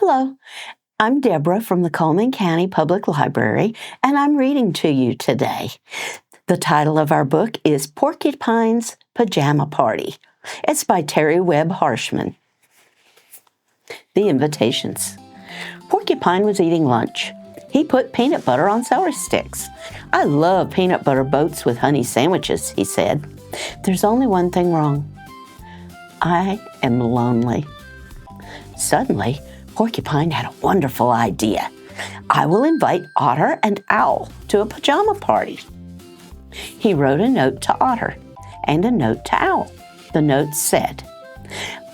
Hello, I'm Debra from the Cullman County Public Library, and I'm reading to you today. The title of our book is Porcupine's Pajama Party. It's by Terry Webb Harshman. The invitations. Porcupine was eating lunch. He put peanut butter on celery sticks. I love peanut butter boats with honey sandwiches, he said. There's only one thing wrong. I am lonely. Suddenly, Porcupine had a wonderful idea. I will invite Otter and Owl to a pajama party. He wrote a note to Otter and a note to Owl. The note said,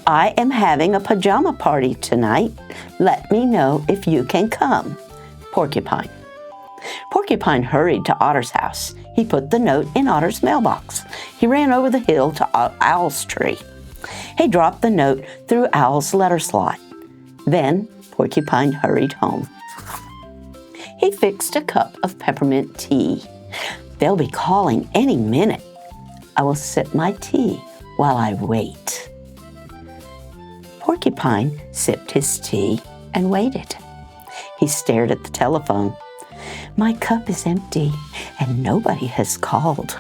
I am having a pajama party tonight. Let me know if you can come. Porcupine. Porcupine hurried to Otter's house. He put the note in Otter's mailbox. He ran over the hill to Owl's tree. He dropped the note through Owl's letter slot. Then Porcupine hurried home. He fixed a cup of peppermint tea. They'll be calling any minute. I will sip my tea while I wait. Porcupine sipped his tea and waited. He stared at the telephone. My cup is empty and nobody has called.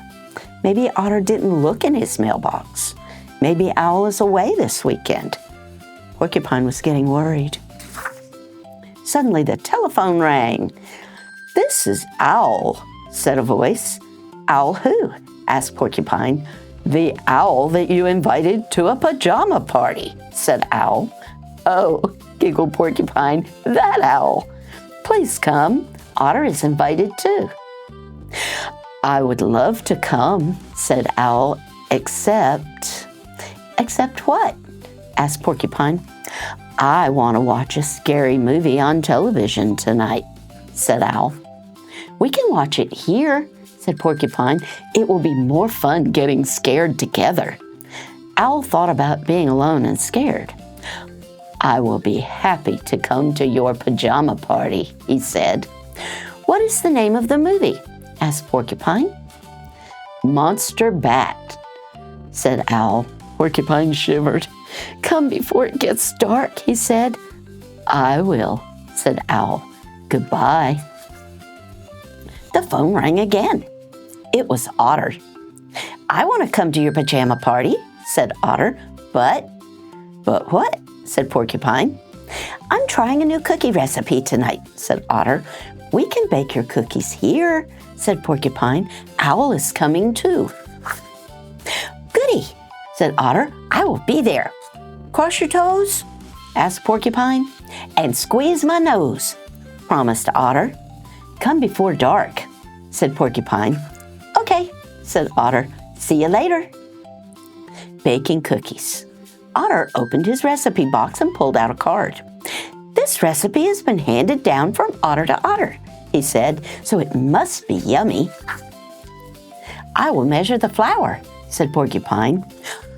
Maybe Otter didn't look in his mailbox. Maybe Owl is away this weekend. Porcupine was getting worried. Suddenly the telephone rang. This is Owl, said a voice. Owl who? Asked Porcupine. The owl that you invited to a pajama party, said Owl. Oh, giggled Porcupine, that owl. Please come. Otter is invited too. I would love to come, said Owl, except what? Asked Porcupine. I want to watch a scary movie on television tonight, said Owl. We can watch it here, said Porcupine. It will be more fun getting scared together. Owl thought about being alone and scared. I will be happy to come to your pajama party, he said. What is the name of the movie? Asked Porcupine. Monster Bat, said Owl. Porcupine shivered. Come before it gets dark, he said. I will, said Owl. Goodbye. The phone rang again. It was Otter. I want to come to your pajama party, said Otter. But what? Said Porcupine. I'm trying a new cookie recipe tonight, said Otter. We can bake your cookies here, said Porcupine. Owl is coming too. Goody, said Otter. I will be there. Cross your toes? Asked Porcupine. And squeeze my nose, promised Otter. Come before dark, said Porcupine. Okay, said Otter. See you later. Baking cookies. Otter opened his recipe box and pulled out a card. This recipe has been handed down from Otter to Otter, he said, so it must be yummy. I will measure the flour, said Porcupine.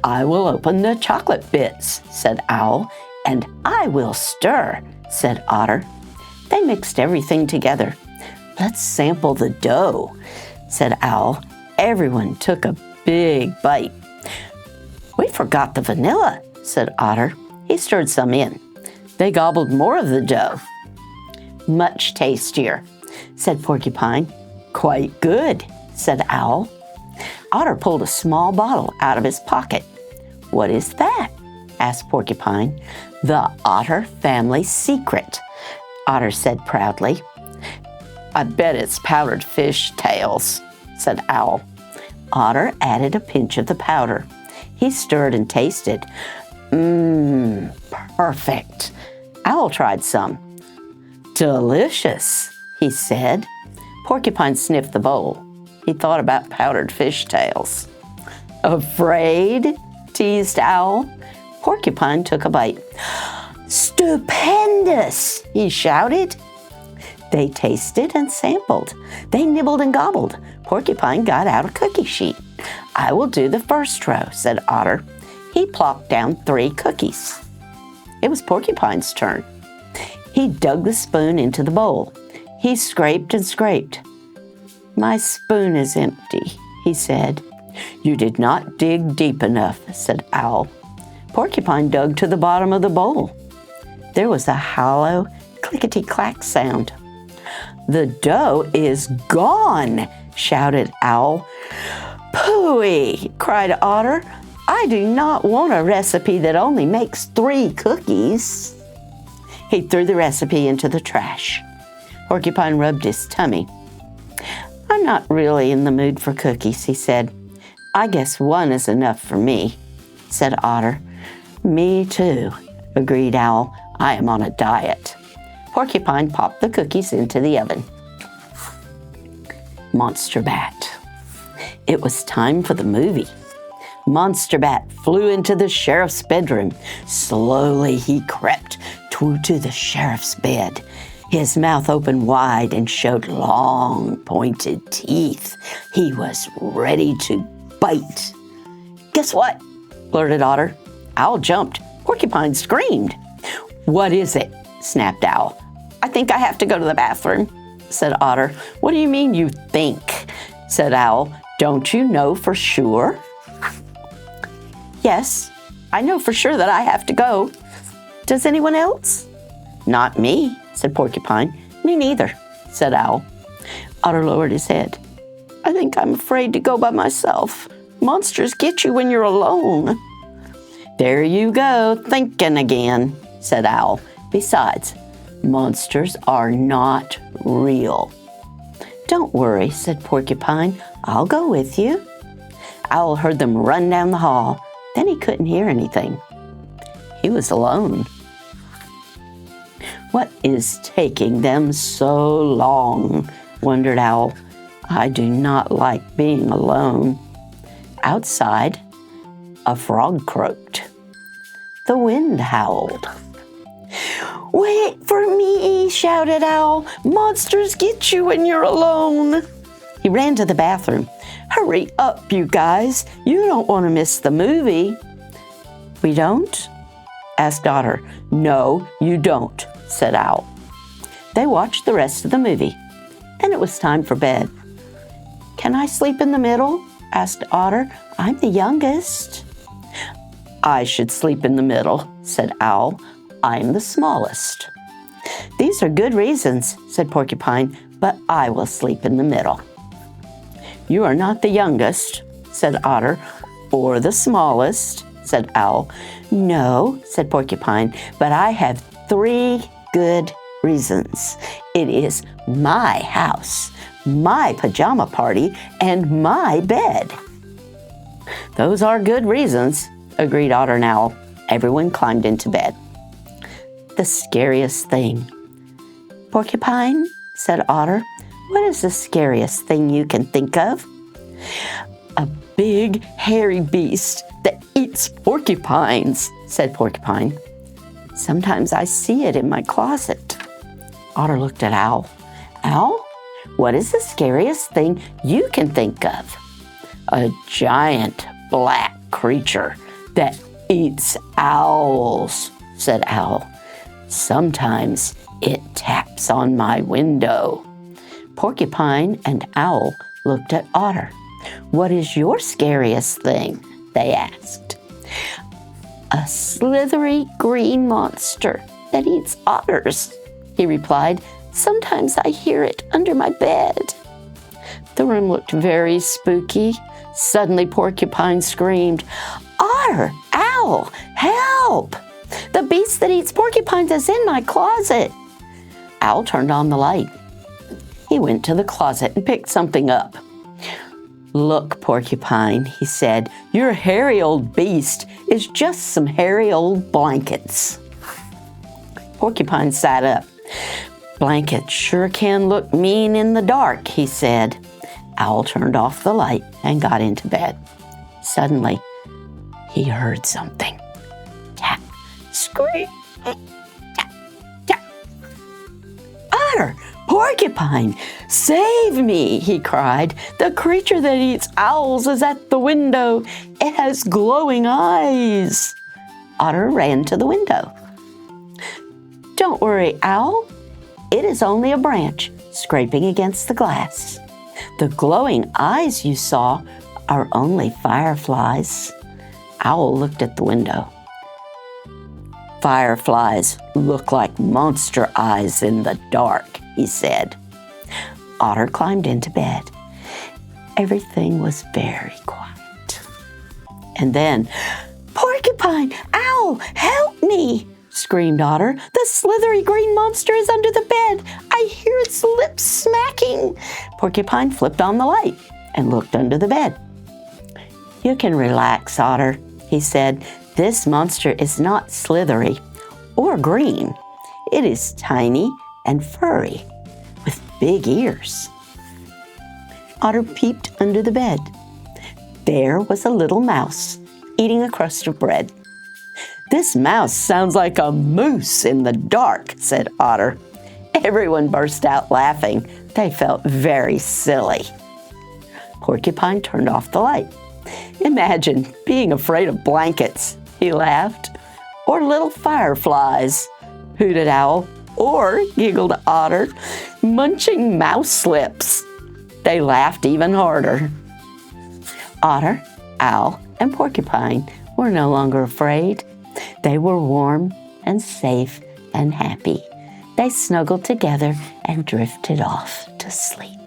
I will open the chocolate bits, said Owl. And I will stir, said Otter. They mixed everything together. Let's sample the dough, said Owl. Everyone took a big bite. We forgot the vanilla, said Otter. He stirred some in. They gobbled more of the dough. Much tastier, said Porcupine. Quite good, said Owl. Otter pulled a small bottle out of his pocket. What is that? Asked Porcupine. The Otter family secret, Otter said proudly. I bet it's powdered fish tails, said Owl. Otter added a pinch of the powder. He stirred and tasted. Perfect. Owl tried some. Delicious, he said. Porcupine sniffed the bowl. He thought about powdered fish tails. Afraid? Teased Owl. Porcupine took a bite. Stupendous, he shouted. They tasted and sampled. They nibbled and gobbled. Porcupine got out a cookie sheet. I will do the first row, said Otter. He plopped down 3 cookies. It was Porcupine's turn. He dug the spoon into the bowl. He scraped and scraped. My spoon is empty, he said. You did not dig deep enough, said Owl. Porcupine dug to the bottom of the bowl. there was a hollow clickety-clack sound. "The dough is gone," shouted Owl. "Phooey," cried Otter. "I do not want a recipe that only makes 3 cookies." He threw the recipe into the trash. Porcupine rubbed his tummy. "I'm not really in the mood for cookies," he said. "I guess 1 is enough for me," said Otter. "Me too," agreed Owl. "I am on a diet." Porcupine popped the cookies into the oven. Monster Bat. It was time for the movie. Monster Bat flew into the sheriff's bedroom. Slowly he crept to the sheriff's bed. His mouth opened wide and showed long, pointed teeth. He was ready to bite. "Guess what?" blurted Otter. Owl jumped. Porcupine screamed. "What is it?" snapped Owl. "I think I have to go to the bathroom," said Otter. "What do you mean you think?" said Owl. "Don't you know for sure?" "Yes, I know for sure that I have to go. Does anyone else?" "Not me," said Porcupine. "Me neither," said Owl. Otter lowered his head. "I think I'm afraid to go by myself. Monsters get you when you're alone." "There you go, thinking again," said Owl. "Besides, monsters are not real." "Don't worry," said Porcupine. "I'll go with you." Owl heard them run down the hall. Then he couldn't hear anything. He was alone. "What is taking them so long?" wondered Owl. "I do not like being alone." Outside, a frog croaked. The wind howled. "Wait for me," shouted Owl. "Monsters get you when you're alone." He ran to the bathroom. "Hurry up, you guys. You don't want to miss the movie." "We don't?" asked Otter. "No, you don't," said Owl. They watched the rest of the movie. Then it was time for bed. "Can I sleep in the middle?" asked Otter. "I'm the youngest." "I should sleep in the middle," said Owl. "I'm the smallest." "These are good reasons," said Porcupine, "but I will sleep in the middle." "You are not the youngest," said Otter. "Or the smallest," said Owl. "No," said Porcupine, "but I have 3 good reasons. It is my house, my pajama party, and my bed." "Those are good reasons," agreed Otter and Owl. Everyone climbed into bed. The scariest thing. "Porcupine," said Otter, "what is the scariest thing you can think of?" "A big, hairy beast that eats porcupines," said Porcupine. "Sometimes I see it in my closet." Otter looked at Owl. "Owl, what is the scariest thing you can think of?" "A giant black creature that eats owls," said Owl. "Sometimes it taps on my window." Porcupine and Owl looked at Otter. "What is your scariest thing?" they asked. "A slithery green monster that eats otters," he replied. "Sometimes I hear it under my bed." The room looked very spooky. Suddenly Porcupine screamed, "Otter! Owl! Help! The beast that eats porcupines is in my closet." Owl turned on the light. He went to the closet and picked something up. "Look, Porcupine," he said, "your hairy old beast is just some hairy old blankets." Porcupine sat up. "Blankets sure can look mean in the dark," he said. Owl turned off the light and got into bed. Suddenly, he heard something. Tap, scream, tap, tap. "Otter! Porcupine! Save me!" he cried. "The creature that eats owls is at the window. It has glowing eyes." Otter ran to the window. "Don't worry, Owl. It is only a branch scraping against the glass. The glowing eyes you saw are only fireflies." Owl looked at the window. Fireflies look like monster eyes in the dark, he said. Otter climbed into bed. Everything was very quiet. And then, Porcupine, ow, help me, screamed Otter. The slithery green monster is under the bed. I hear its lips smacking. Porcupine flipped on the light and looked under the bed. You can relax, Otter, he said. This monster is not slithery or green. It is tiny and furry with big ears. Otter peeped under the bed. There was a little mouse eating a crust of bread. This mouse sounds like a moose in the dark, said Otter. Everyone burst out laughing. They felt very silly. Porcupine turned off the light. Imagine being afraid of blankets, he laughed. Or little fireflies, hooted Owl. Or, giggled Otter, munching mouse lips. They laughed even harder. Otter, Owl, and Porcupine were no longer afraid. They were warm and safe and happy. They snuggled together and drifted off to sleep.